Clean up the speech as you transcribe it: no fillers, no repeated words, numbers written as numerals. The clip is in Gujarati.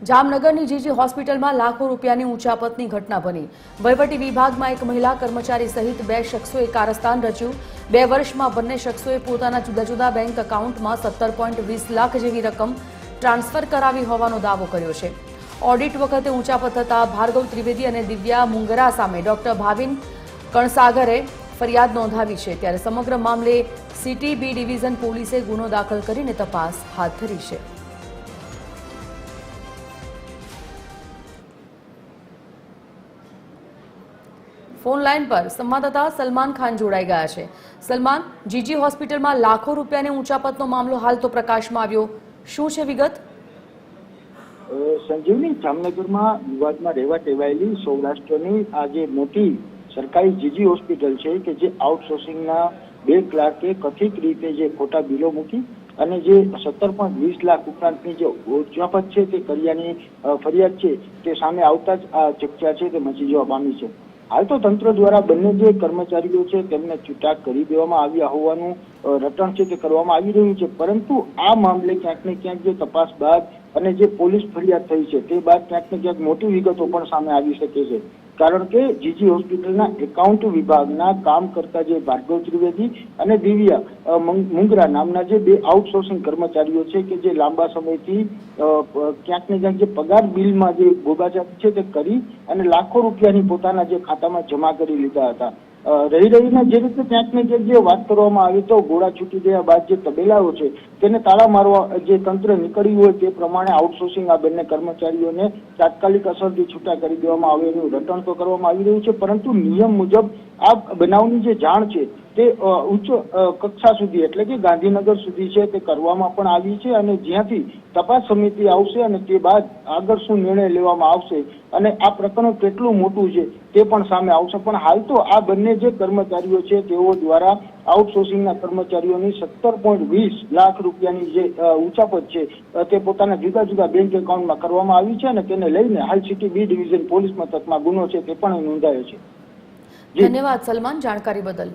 જામનગરની જીજી હોસ્પિટલમાં લાખો રૂપિયાની ઉચાપતની ઘટના બની। વહીવટી વિભાગમાં એક મહિલા કર્મચારી સહિત 2 શખ્સોએ કારસ્તાન રચ્યું। 2 વર્ષમાં બંને શખ્સોએ પોતાના જુદા જુદા બેંક એકાઉન્ટમાં 17.20 લાખ જેવી રકમ ટ્રાન્સફર કરાવી હોવાનો દાવો કર્યો છે। ઓડિટ વખતે ઉચાપત થતા ભાર્ગવ ત્રિવેદી અને દિવ્યા મુંગરા સામે ડોક્ટર ભાવિન કણસાગરે ફરિયાદ નોંધાવી છે। ત્યારે સમગ્ર મામલે સિટી બી ડિવિઝન પોલીસે ગુનો દાખલ કરીને તપાસ હાથ ધરી છે। फोन लाइन पर संवाददाता सलमान खान जोड़ाई गया है। सलमान, जीजी होस्पिटल में लाखों रुपया ऊंचापतनो मामलो हाल तो प्रकाश में आव्यो, शुं छे विगत? संजीवनी, जामनगर में विवाद में रहवा टेवायेली सौराष्ट्रनी आ जे मोटी सरकारी जीजी होस्पिटल है कि जे आउटसोर्सिंग 2 क्लार्के कथित रीते जे खोटा बिलो मूकी અને જે 17.20 લાખ ઉપરાંતની જે ઉચાપત છે તે કર્યાની ફરિયાદ છે તે સામે આવતા જ આ ચર્ચા છે તે મચી જવા પામી છે। હાલ તો તંત્ર દ્વારા બંને જે કર્મચારીઓ છે તેમને છૂટા કરી દેવામાં આવ્યા હોવાનું રટણ છે તે કરવામાં આવી રહ્યું છે, પરંતુ આ મામલે ક્યાંક ને ક્યાંક જે તપાસ બાદ અને જે પોલીસ ફરિયાદ થઈ છે તે બાદ ક્યાંક ને ક્યાંક મોટી વિગતો પણ સામે આવી શકે છે। કારણ કે જીજી હોસ્પિટલના એકાઉન્ટ વિભાગના કામ કરતા જે ભાર્ગવ ત્રિવેદી અને દિવ્યા મુંગરા નામના જે 2 આઉટસોર્સિંગ કર્મચારીઓ છે કે જે લાંબા સમયથી ક્યાંક ને ક્યાંક જે પગાર બિલમાં જે ગોબાચારી છે તે કરી અને લાખો રૂપિયાની પોતાના જે ખાતામાં જમા કરી લીધા હતા। રહીને જે રીતે ક્યાંક ને ક્યાંક જે વાત કરવામાં આવી તો ગોળા છૂટી ગયા બાદ જે તબેલાઓ છે તેને તાળા મારવા જે તંત્ર નીકળ્યું હોય તે પ્રમાણે આઉટસોર્સિંગ આ બંને કર્મચારીઓને તાત્કાલિક અસરથી છૂટા કરી દેવામાં આવે એનું રટણ તો કરવામાં આવી રહ્યું છે, પરંતુ નિયમ મુજબ આ બનાવની જે જાણ છે તે ઉચ્ચ કક્ષા સુધી એટલે કે ગાંધીનગર સુધી છે તે કરવામાં પણ આવી છે અને જ્યાંથી તપાસ સમિતિ આવશે અને તે બાદ આગળ શું નિર્ણય લેવામાં આવશે અને આ પ્રકરણ કેટલું મોટું છે તે પણ સામે આવશે। પણ હાલ તો આ બંને જે કર્મચારીઓ છે તેઓ દ્વારા આઉટસોર્સિંગના કર્મચારીઓની 17.20 લાખ રૂપિયાની જે ઉચાપત છે તે પોતાના જુદા જુદા બેંક એકાઉન્ટમાં કરવામાં આવી છે અને તેને લઈને હાલ સિટી બી ડિવિઝન પોલીસ મથકમાં ગુનો છે તે પણ નોંધાયો છે। ધન્યવાદ સલમાન, જાણકારી બદલ।